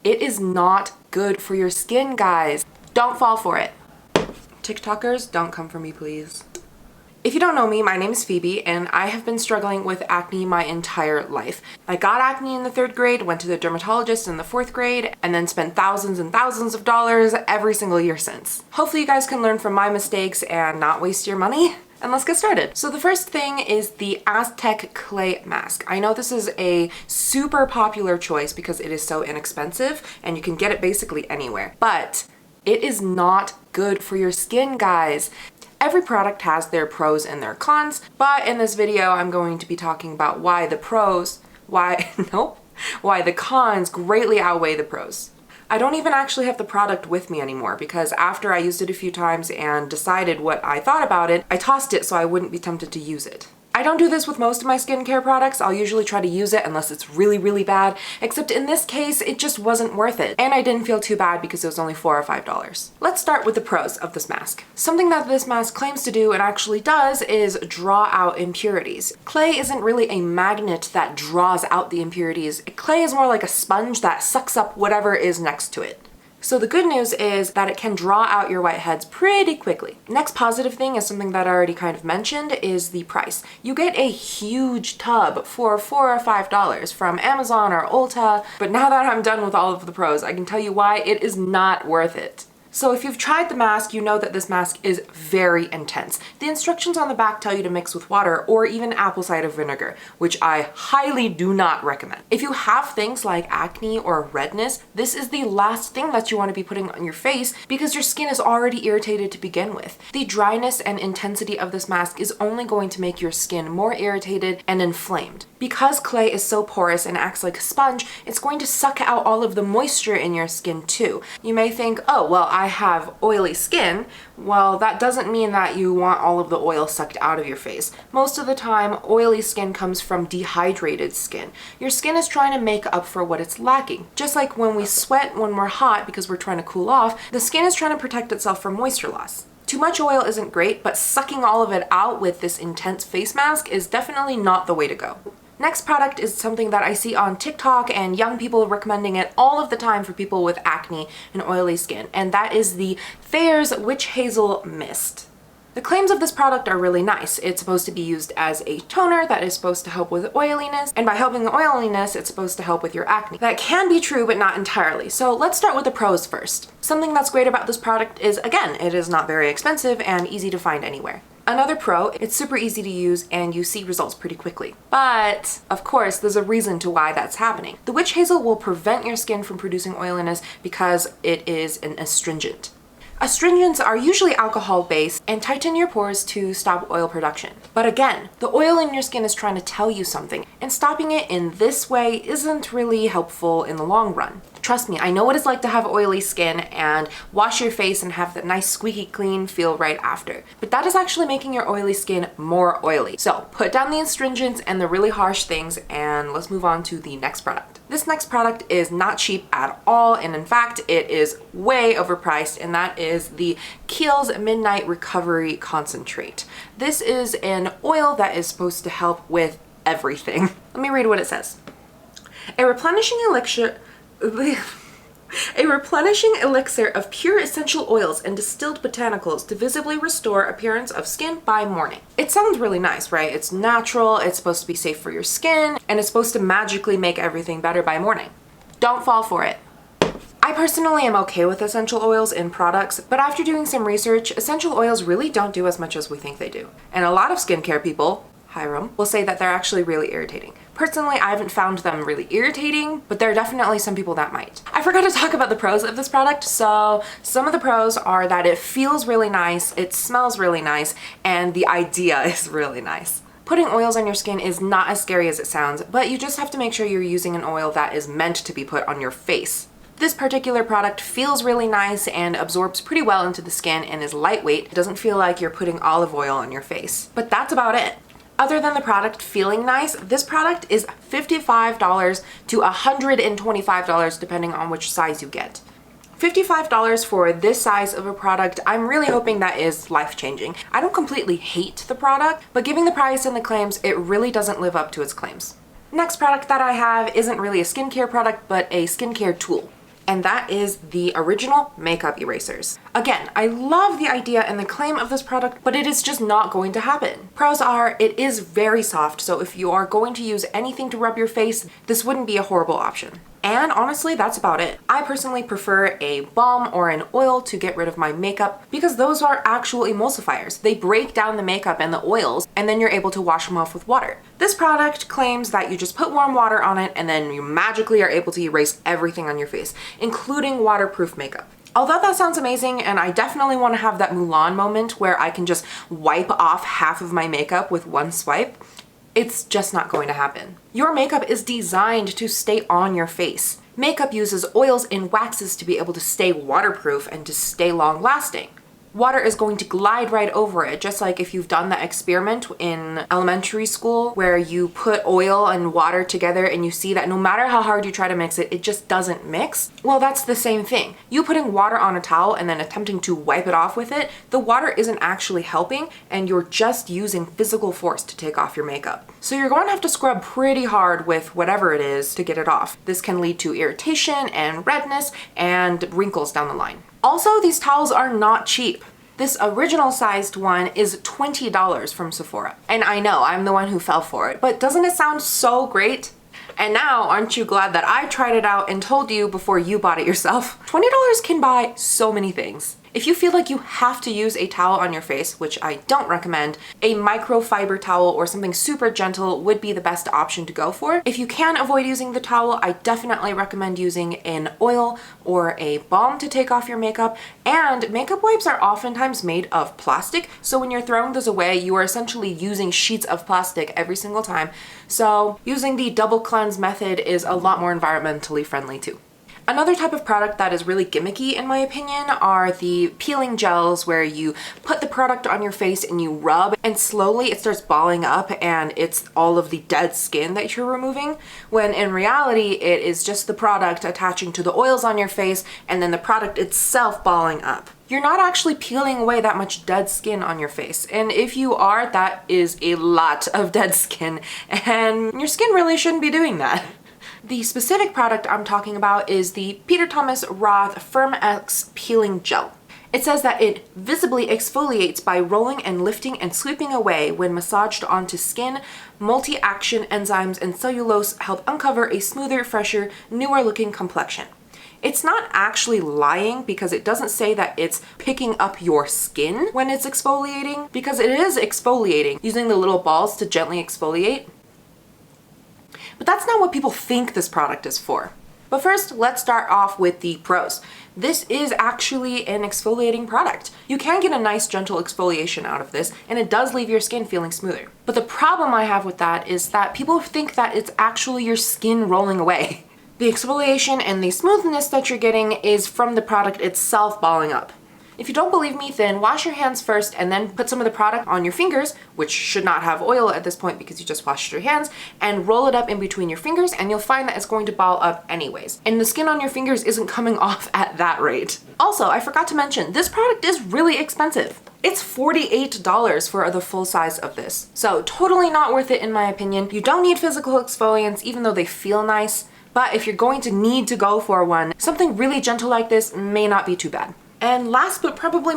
It is not good for your skin, guys. Don't fall for it. TikTokers, don't come for me, please. If you don't know me, my name is Phoebe, and I have been struggling with acne my entire life. I got acne in the 3rd grade, went to the dermatologist in the 4th grade, and then spent thousands and thousands of dollars every single year since. Hopefully you guys can learn from my mistakes and not waste your money. And let's get started. So the first thing is the Aztec clay mask. I know this is a super popular choice because it is so inexpensive and you can get it basically anywhere, but it is not good for your skin, guys. Every product has their pros and their cons, but in this video I'm going to be talking about why the cons greatly outweigh the pros. I don't even actually have the product with me anymore because after I used it a few times and decided what I thought about it, I tossed it so I wouldn't be tempted to use it. I don't do this with most of my skincare products. I'll usually try to use it unless it's really, really bad, except in this case, it just wasn't worth it. And I didn't feel too bad because it was only $4 or $5. Let's start with the pros of this mask. Something that this mask claims to do and actually does is draw out impurities. Clay isn't really a magnet that draws out the impurities. Clay is more like a sponge that sucks up whatever is next to it. So the good news is that it can draw out your whiteheads pretty quickly. Next positive thing is something that I already kind of mentioned is the price. You get a huge tub for $4 or $5 from Amazon or Ulta, but now that I'm done with all of the pros, I can tell you why it is not worth it. So if you've tried the mask, you know that this mask is very intense. The instructions on the back tell you to mix with water or even apple cider vinegar, which I highly do not recommend. If you have things like acne or redness, this is the last thing that you want to be putting on your face because your skin is already irritated to begin with. The dryness and intensity of this mask is only going to make your skin more irritated and inflamed. Because clay is so porous and acts like a sponge, it's going to suck out all of the moisture in your skin too. You may think, oh, well, I have oily skin. Well, that doesn't mean that you want all of the oil sucked out of your face. Most of the time, oily skin comes from dehydrated skin. Your skin is trying to make up for what it's lacking. Just like when we sweat when we're hot because we're trying to cool off, the skin is trying to protect itself from moisture loss. Too much oil isn't great, but sucking all of it out with this intense face mask is definitely not the way to go. Next product is something that I see on TikTok and young people recommending it all of the time for people with acne and oily skin, and that is the Thayers Witch Hazel Mist. The claims of this product are really nice. It's supposed to be used as a toner that is supposed to help with oiliness, and by helping the oiliness, it's supposed to help with your acne. That can be true, but not entirely. So let's start with the pros first. Something that's great about this product is, again, it is not very expensive and easy to find anywhere. Another pro, it's super easy to use and you see results pretty quickly. But, of course, there's a reason to why that's happening. The witch hazel will prevent your skin from producing oiliness because it is an astringent. Astringents are usually alcohol-based and tighten your pores to stop oil production. But again, the oil in your skin is trying to tell you something, and stopping it in this way isn't really helpful in the long run. Trust me, I know what it's like to have oily skin and wash your face and have that nice squeaky clean feel right after. But that is actually making your oily skin more oily. So put down the astringents and the really harsh things and let's move on to the next product. This next product is not cheap at all, and in fact it is way overpriced, and that is the Kieh's Midnight Recovery Concentrate. This is an oil that is supposed to help with everything. Let me read what it says. A replenishing elixir of pure essential oils and distilled botanicals to visibly restore appearance of skin by morning. It sounds really nice, right? It's natural, it's supposed to be safe for your skin, and it's supposed to magically make everything better by morning. Don't fall for it. I personally am okay with essential oils in products, but after doing some research, essential oils really don't do as much as we think they do. And a lot of skincare people, Hiram, will say that they're actually really irritating. Personally, I haven't found them really irritating, but there are definitely some people that might. I forgot to talk about the pros of this product, so some of the pros are that it feels really nice, it smells really nice, and the idea is really nice. Putting oils on your skin is not as scary as it sounds, but you just have to make sure you're using an oil that is meant to be put on your face. This particular product feels really nice and absorbs pretty well into the skin and is lightweight. It doesn't feel like you're putting olive oil on your face. But that's about it. Other than the product feeling nice, this product is $55 to $125 depending on which size you get. $55 for this size of a product, I'm really hoping that is life-changing. I don't completely hate the product, but given the price and the claims, it really doesn't live up to its claims. Next product that I have isn't really a skincare product, but a skincare tool. and that is the original makeup erasers. Again, I love the idea and the claim of this product, but it is just not going to happen. Pros are, it is very soft, so if you are going to use anything to rub your face, this wouldn't be a horrible option. And honestly, that's about it. I personally prefer a balm or an oil to get rid of my makeup because those are actual emulsifiers. They break down the makeup and the oils, and then you're able to wash them off with water. This product claims that you just put warm water on it and then you magically are able to erase everything on your face, including waterproof makeup. Although that sounds amazing, and I definitely want to have that Mulan moment where I can just wipe off half of my makeup with one swipe, it's just not going to happen. Your makeup is designed to stay on your face. Makeup uses oils and waxes to be able to stay waterproof and to stay long lasting. Water is going to glide right over it, just like if you've done that experiment in elementary school where you put oil and water together and you see that no matter how hard you try to mix it, it just doesn't mix. Well, that's the same thing. You putting water on a towel and then attempting to wipe it off with it, the water isn't actually helping and you're just using physical force to take off your makeup. So you're going to have to scrub pretty hard with whatever it is to get it off. This can lead to irritation and redness and wrinkles down the line. Also, these towels are not cheap. This original sized one is $20 from Sephora. And I know, I'm the one who fell for it, but doesn't it sound so great? And now, aren't you glad that I tried it out and told you before you bought it yourself? $20 can buy so many things. If you feel like you have to use a towel on your face, which I don't recommend, a microfiber towel or something super gentle would be the best option to go for. If you can avoid using the towel, I definitely recommend using an oil or a balm to take off your makeup. And makeup wipes are oftentimes made of plastic, so when you're throwing those away, you are essentially using sheets of plastic every single time. So using the double cleanse method is a lot more environmentally friendly too. Another type of product that is really gimmicky in my opinion are the peeling gels where you put the product on your face and you rub and slowly it starts balling up and it's all of the dead skin that you're removing, when in reality it is just the product attaching to the oils on your face and then the product itself balling up. You're not actually peeling away that much dead skin on your face, and if you are, that is a lot of dead skin and your skin really shouldn't be doing that. The specific product I'm talking about is the Peter Thomas Roth FirmX Peeling Gel. It says that it visibly exfoliates by rolling and lifting and sweeping away when massaged onto skin. Multi-action enzymes and cellulose help uncover a smoother, fresher, newer looking complexion. It's not actually lying because it doesn't say that it's picking up your skin when it's exfoliating, because it is exfoliating, using the little balls to gently exfoliate. But that's not what people think this product is for. But first, let's start off with the pros. This is actually an exfoliating product. You can get a nice gentle exfoliation out of this, and it does leave your skin feeling smoother. But the problem I have with that is that people think that it's actually your skin rolling away. The exfoliation and the smoothness that you're getting is from the product itself balling up. If you don't believe me, then wash your hands first and then put some of the product on your fingers, which should not have oil at this point because you just washed your hands, and roll it up in between your fingers and you'll find that it's going to ball up anyways. And the skin on your fingers isn't coming off at that rate. Also, I forgot to mention, this product is really expensive. It's $48 for the full size of this. So totally not worth it in my opinion. You don't need physical exfoliants even though they feel nice, but if you're going to need to go for one, something really gentle like this may not be too bad. And last but probably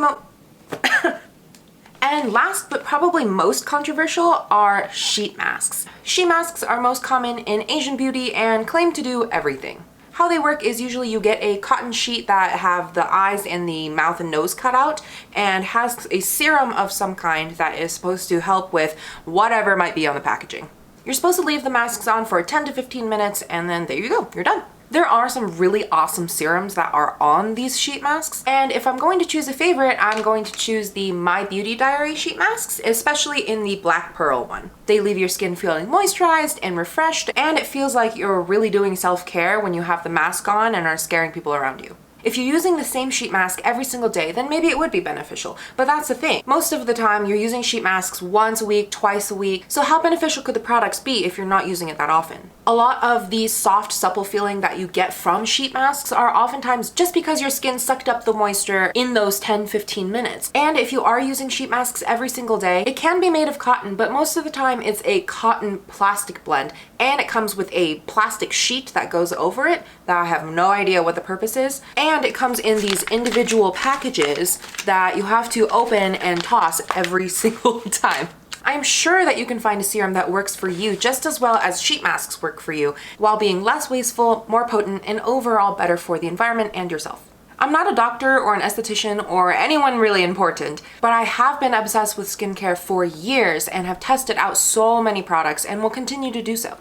most controversial are sheet masks. Sheet masks are most common in Asian beauty and claim to do everything. How they work is usually you get a cotton sheet that have the eyes and the mouth and nose cut out and has a serum of some kind that is supposed to help with whatever might be on the packaging. You're supposed to leave the masks on for 10 to 15 minutes and then there you go, you're done. There are some really awesome serums that are on these sheet masks, and if I'm going to choose a favorite, I'm going to choose the My Beauty Diary sheet masks, especially in the Black Pearl one. They leave your skin feeling moisturized and refreshed, and it feels like you're really doing self-care when you have the mask on and are scaring people around you. If you're using the same sheet mask every single day, then maybe it would be beneficial. But that's the thing. Most of the time, you're using sheet masks once a week, twice a week. So how beneficial could the products be if you're not using it that often? A lot of the soft, supple feeling that you get from sheet masks are oftentimes just because your skin sucked up the moisture in those 10-15 minutes. And if you are using sheet masks every single day, it can be made of cotton, but most of the time it's a cotton plastic blend, and it comes with a plastic sheet that goes over it that I have no idea what the purpose is. And it comes in these individual packages that you have to open and toss every single time. I'm sure that you can find a serum that works for you just as well as sheet masks work for you, while being less wasteful, more potent, and overall better for the environment and yourself. I'm not a doctor or an esthetician or anyone really important, but I have been obsessed with skincare for years and have tested out so many products and will continue to do so.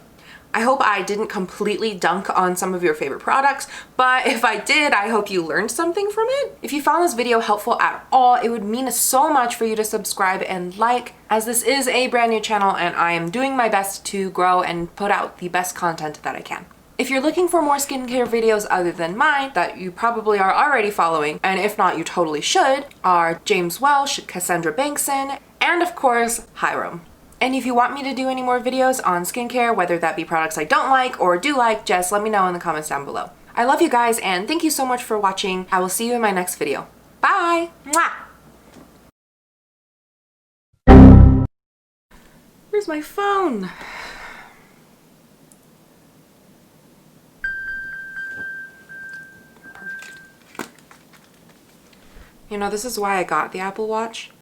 I hope I didn't completely dunk on some of your favorite products, but if I did, I hope you learned something from it. If you found this video helpful at all, it would mean so much for you to subscribe and like, as this is a brand new channel and I am doing my best to grow and put out the best content that I can. If you're looking for more skincare videos other than mine, that you probably are already following, and if not, you totally should, are James Welsh, Cassandra Bankson, and of course, Hiram. And if you want me to do any more videos on skincare, whether that be products I don't like or do like, just let me know in the comments down below. I love you guys and thank you so much for watching. I will see you in my next video. Bye! Mwah! Where's my phone? Perfect. You know, this is why I got the Apple Watch.